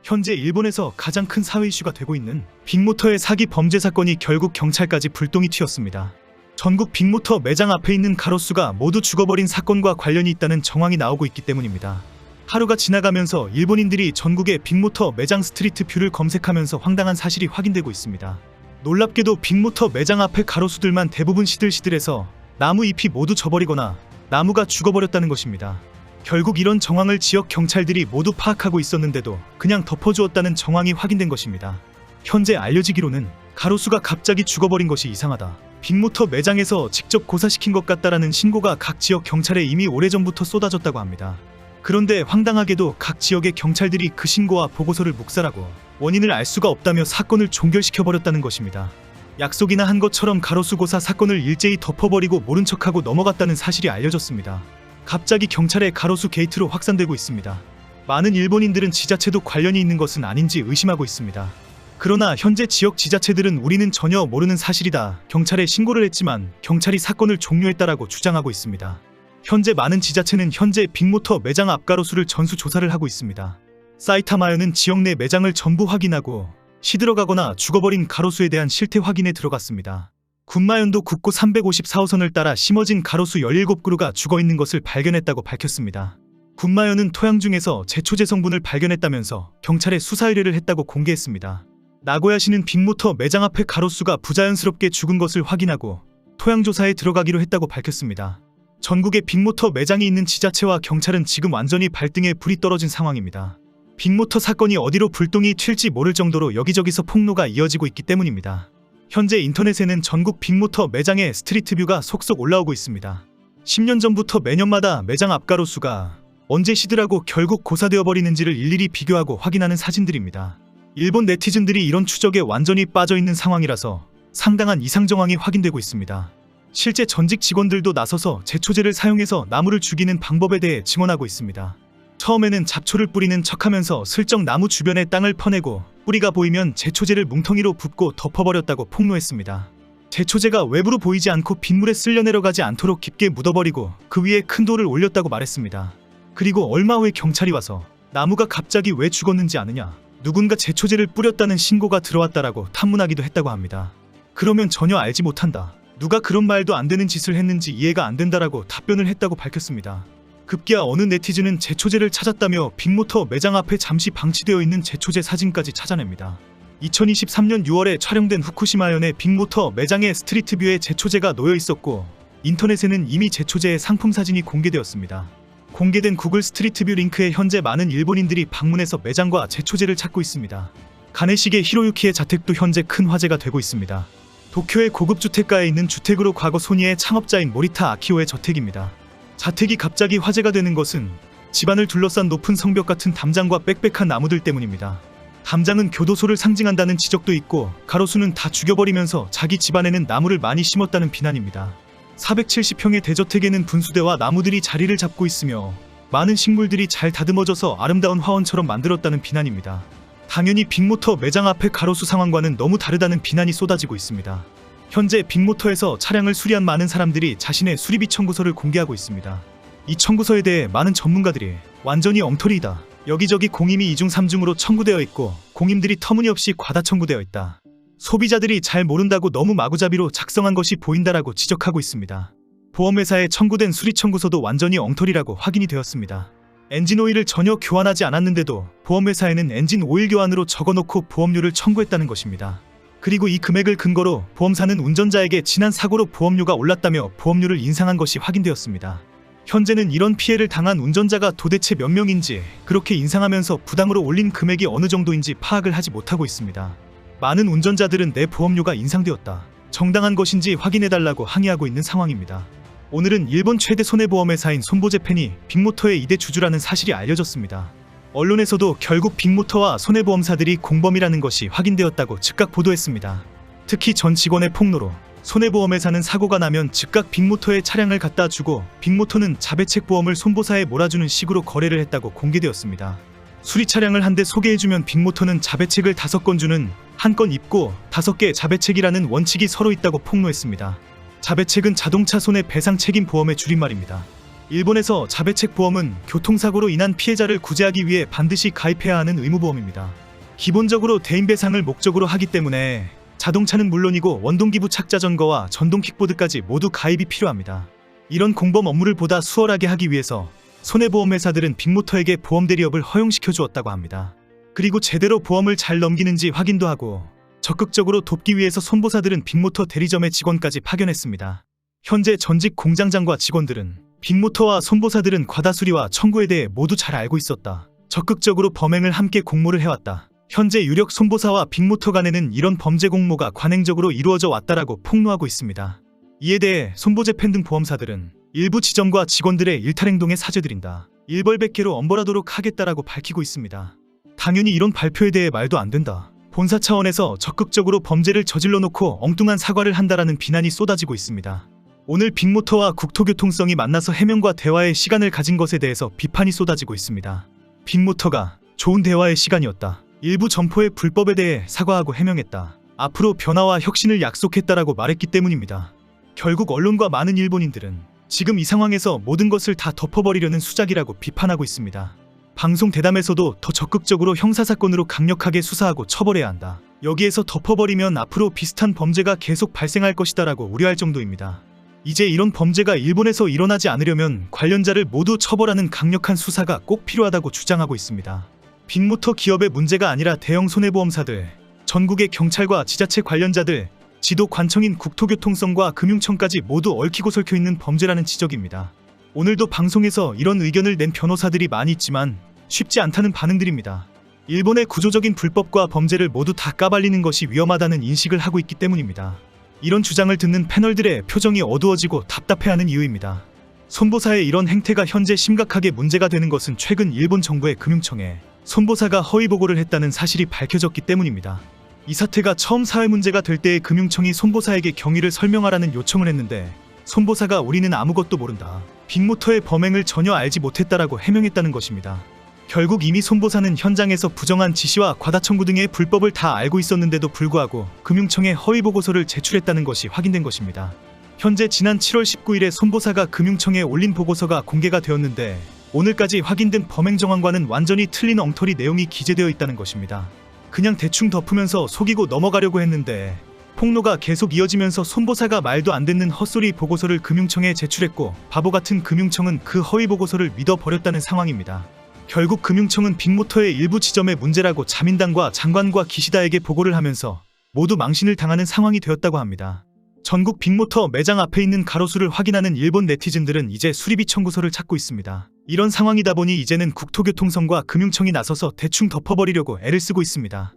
현재 일본에서 가장 큰 사회 이슈가 되고 있는 빅모터의 사기 범죄 사건이 결국 경찰까지 불똥이 튀었습니다. 전국 빅모터 매장 앞에 있는 가로수가 모두 죽어버린 사건과 관련이 있다는 정황이 나오고 있기 때문입니다. 하루가 지나가면서 일본인들이 전국의 빅모터 매장 스트리트 뷰를 검색하면서 황당한 사실이 확인되고 있습니다. 놀랍게도 빅모터 매장 앞의 가로수들만 대부분 시들시들해서 나무 잎이 모두 져버리거나 나무가 죽어버렸다는 것입니다. 결국 이런 정황을 지역 경찰들이 모두 파악하고 있었는데도 그냥 덮어주었다는 정황이 확인된 것입니다. 현재 알려지기로는 가로수가 갑자기 죽어버린 것이 이상하다, 빅모터 매장에서 직접 고사시킨 것 같다라는 신고가 각 지역 경찰에 이미 오래전부터 쏟아졌다고 합니다. 그런데 황당하게도 각 지역의 경찰들이 그 신고와 보고서를 묵살하고 원인을 알 수가 없다며 사건을 종결시켜버렸다는 것입니다. 약속이나 한 것처럼 가로수 고사 사건을 일제히 덮어버리고 모른 척하고 넘어갔다는 사실이 알려졌습니다. 갑자기 경찰의 가로수 게이트로 확산되고 있습니다. 많은 일본인들은 지자체도 관련이 있는 것은 아닌지 의심하고 있습니다. 그러나 현재 지역 지자체들은 우리는 전혀 모르는 사실이다, 경찰에 신고를 했지만 경찰이 사건을 종료했다라고 주장하고 있습니다. 현재 많은 지자체는 현재 빅모터 매장 앞 가로수를 전수조사를 하고 있습니다. 사이타마현은 지역 내 매장을 전부 확인하고 시들어가거나 죽어버린 가로수에 대한 실태 확인에 들어갔습니다. 군마현도 국고 354호선을 따라 심어진 가로수 17그루가 죽어있는 것을 발견했다고 밝혔습니다. 군마현은 토양 중에서 제초제 성분을 발견했다면서 경찰에 수사 의뢰를 했다고 공개했습니다. 나고야시는 빅모터 매장 앞의 가로수가 부자연스럽게 죽은 것을 확인하고 토양 조사에 들어가기로 했다고 밝혔습니다. 전국에 빅모터 매장이 있는 지자체와 경찰은 지금 완전히 발등에 불이 떨어진 상황입니다. 빅모터 사건이 어디로 불똥이 튈지 모를 정도로 여기저기서 폭로가 이어지고 있기 때문입니다. 현재 인터넷에는 전국 빅모터 매장의 스트리트 뷰가 속속 올라오고 있습니다. 10년 전부터 매년마다 매장 앞 가로수가 언제 시들하고 결국 고사되어 버리는지를 일일이 비교하고 확인하는 사진들입니다. 일본 네티즌들이 이런 추적에 완전히 빠져있는 상황이라서 상당한 이상 정황이 확인되고 있습니다. 실제 전직 직원들도 나서서 제초제를 사용해서 나무를 죽이는 방법에 대해 증언하고 있습니다. 처음에는 잡초를 뿌리는 척하면서 슬쩍 나무 주변에 땅을 퍼내고 뿌리가 보이면 제초제를 뭉텅이로 붓고 덮어버렸다고 폭로했습니다. 제초제가 외부로 보이지 않고 빗물에 쓸려 내려가지 않도록 깊게 묻어버리고 그 위에 큰 돌을 올렸다고 말했습니다. 그리고 얼마 후에 경찰이 와서 나무가 갑자기 왜 죽었는지 아느냐, 누군가 제초제를 뿌렸다는 신고가 들어왔다라고 탐문하기도 했다고 합니다. 그러면 전혀 알지 못한다, 누가 그런 말도 안 되는 짓을 했는지 이해가 안 된다라고 답변을 했다고 밝혔습니다. 급기야 어느 네티즌은 제초제를 찾았다며 빅모터 매장 앞에 잠시 방치되어 있는 제초제 사진까지 찾아냅니다. 2023년 6월에 촬영된 후쿠시마현의 빅모터 매장의 스트리트 뷰에 제초제가 놓여 있었고 인터넷에는 이미 제초제의 상품 사진이 공개되었습니다. 공개된 구글 스트리트 뷰 링크에 현재 많은 일본인들이 방문해서 매장과 제초제를 찾고 있습니다. 가네시게 히로유키의 자택도 현재 큰 화제가 되고 있습니다. 도쿄의 고급 주택가에 있는 주택으로 과거 소니의 창업자인 모리타 아키오의 저택입니다. 자택이 갑자기 화제가 되는 것은 집안을 둘러싼 높은 성벽 같은 담장과 빽빽한 나무들 때문입니다. 담장은 교도소를 상징한다는 지적도 있고 가로수는 다 죽여버리면서 자기 집안에는 나무를 많이 심었다는 비난입니다. 470평의 대저택에는 분수대와 나무들이 자리를 잡고 있으며 많은 식물들이 잘 다듬어져서 아름다운 화원처럼 만들었다는 비난입니다. 당연히 빅모터 매장 앞의 가로수 상황과는 너무 다르다는 비난이 쏟아지고 있습니다. 현재 빅모터에서 차량을 수리한 많은 사람들이 자신의 수리비 청구서를 공개하고 있습니다. 이 청구서에 대해 많은 전문가들이 완전히 엉터리이다, 여기저기 공임이 2중 3중으로 청구되어 있고 공임들이 터무니없이 과다 청구되어 있다, 소비자들이 잘 모른다고 너무 마구잡이로 작성한 것이 보인다라고 지적하고 있습니다. 보험회사에 청구된 수리 청구서도 완전히 엉터리라고 확인이 되었습니다. 엔진 오일을 전혀 교환하지 않았는데도 보험회사에는 엔진 오일 교환으로 적어놓고 보험료를 청구했다는 것입니다. 그리고 이 금액을 근거로 보험사는 운전자에게 지난 사고로 보험료가 올랐다며 보험료를 인상한 것이 확인되었습니다. 현재는 이런 피해를 당한 운전자가 도대체 몇 명인지, 그렇게 인상하면서 부당으로 올린 금액이 어느 정도인지 파악을 하지 못하고 있습니다. 많은 운전자들은 내 보험료가 인상되었다, 정당한 것인지 확인해달라고 항의하고 있는 상황입니다. 오늘은 일본 최대 손해보험회사인 손보제펜이 빅모터의 2대 주주라는 사실이 알려졌습니다. 언론에서도 결국 빅모터와 손해보험사들이 공범이라는 것이 확인되었다고 즉각 보도했습니다. 특히 전 직원의 폭로로 손해보험회사는 사고가 나면 즉각 빅모터에 차량을 갖다 주고 빅모터는 자배책 보험을 손보사에 몰아주는 식으로 거래를 했다고 공개되었습니다. 수리 차량을 한 대 소개해주면 빅모터는 자배책을 5건 주는, 한 건 입고 5개 자배책이라는 원칙이 서로 있다고 폭로했습니다. 자배책은 자동차 손해배상 책임 보험의 줄임말입니다. 일본에서 자배책 보험은 교통사고로 인한 피해자를 구제하기 위해 반드시 가입해야 하는 의무보험입니다. 기본적으로 대인배상을 목적으로 하기 때문에 자동차는 물론이고 원동기부 착자전거와 전동 킥보드까지 모두 가입이 필요합니다. 이런 공범 업무를 보다 수월하게 하기 위해서 손해보험회사들은 빅모터에게 보험 대리업을 허용시켜 주었다고 합니다. 그리고 제대로 보험을 잘 넘기는지 확인도 하고 적극적으로 돕기 위해서 손보사들은 빅모터 대리점의 직원까지 파견했습니다. 현재 전직 공장장과 직원들은 빅모터와 손보사들은 과다수리와 청구에 대해 모두 잘 알고 있었다. 적극적으로 범행을 함께 공모를 해왔다. 현재 유력 손보사와 빅모터 간에는 이런 범죄 공모가 관행적으로 이루어져 왔다라고 폭로하고 있습니다. 이에 대해 손보재팬 등 보험사들은 일부 지점과 직원들의 일탈 행동에 사죄드린다. 일벌백계로 엄벌하도록 하겠다라고 밝히고 있습니다. 당연히 이런 발표에 대해 말도 안 된다. 본사 차원에서 적극적으로 범죄를 저질러 놓고 엉뚱한 사과를 한다라는 비난이 쏟아지고 있습니다. 오늘 빅모터와 국토교통성이 만나서 해명과 대화의 시간을 가진 것에 대해서 비판이 쏟아지고 있습니다. 빅모터가 좋은 대화의 시간이었다. 일부 점포의 불법에 대해 사과하고 해명했다. 앞으로 변화와 혁신을 약속했다라고 말했기 때문입니다. 결국 언론과 많은 일본인들은 지금 이 상황에서 모든 것을 다 덮어버리려는 수작이라고 비판하고 있습니다. 방송 대담에서도 더 적극적으로 형사사건으로 강력하게 수사하고 처벌해야 한다. 여기에서 덮어버리면 앞으로 비슷한 범죄가 계속 발생할 것이다라고 우려할 정도입니다. 이제 이런 범죄가 일본에서 일어나지 않으려면 관련자를 모두 처벌하는 강력한 수사가 꼭 필요하다고 주장하고 있습니다. 빅모터 기업의 문제가 아니라 대형 손해보험사들, 전국의 경찰과 지자체 관련자들, 지도 관청인 국토교통성과 금융청까지 모두 얽히고 설켜 있는 범죄라는 지적입니다. 오늘도 방송에서 이런 의견을 낸 변호사들이 많이 있지만 쉽지 않다는 반응들입니다. 일본의 구조적인 불법과 범죄를 모두 다 까발리는 것이 위험하다는 인식을 하고 있기 때문입니다. 이런 주장을 듣는 패널들의 표정이 어두워지고 답답해하는 이유입니다. 손보사의 이런 행태가 현재 심각하게 문제가 되는 것은 최근 일본 정부의 금융청에 손보사가 허위 보고를 했다는 사실이 밝혀졌기 때문입니다. 이 사태가 처음 사회 문제가 될 때에 금융청이 손보사에게 경위를 설명하라는 요청을 했는데 손보사가 우리는 아무것도 모른다. 빅모터의 범행을 전혀 알지 못했다라고 해명했다는 것입니다. 결국 이미 손보사는 현장에서 부정한 지시와 과다청구 등의 불법을 다 알고 있었는데도 불구하고 금융청에 허위 보고서를 제출했다는 것이 확인된 것입니다. 현재 지난 7월 19일에 손보사가 금융청에 올린 보고서가 공개가 되었는데 오늘까지 확인된 범행 정황과는 완전히 틀린 엉터리 내용이 기재되어 있다는 것입니다. 그냥 대충 덮으면서 속이고 넘어가려고 했는데 폭로가 계속 이어지면서 손보사가 말도 안 듣는 헛소리 보고서를 금융청에 제출했고 바보 같은 금융청은 그 허위 보고서를 믿어버렸다는 상황입니다. 결국 금융청은 빅모터의 일부 지점의 문제라고 자민당과 장관과 기시다에게 보고를 하면서 모두 망신을 당하는 상황이 되었다고 합니다. 전국 빅모터 매장 앞에 있는 가로수를 확인하는 일본 네티즌들은 이제 수리비 청구서를 찾고 있습니다. 이런 상황이다 보니 이제는 국토교통성과 금융청이 나서서 대충 덮어버리려고 애를 쓰고 있습니다.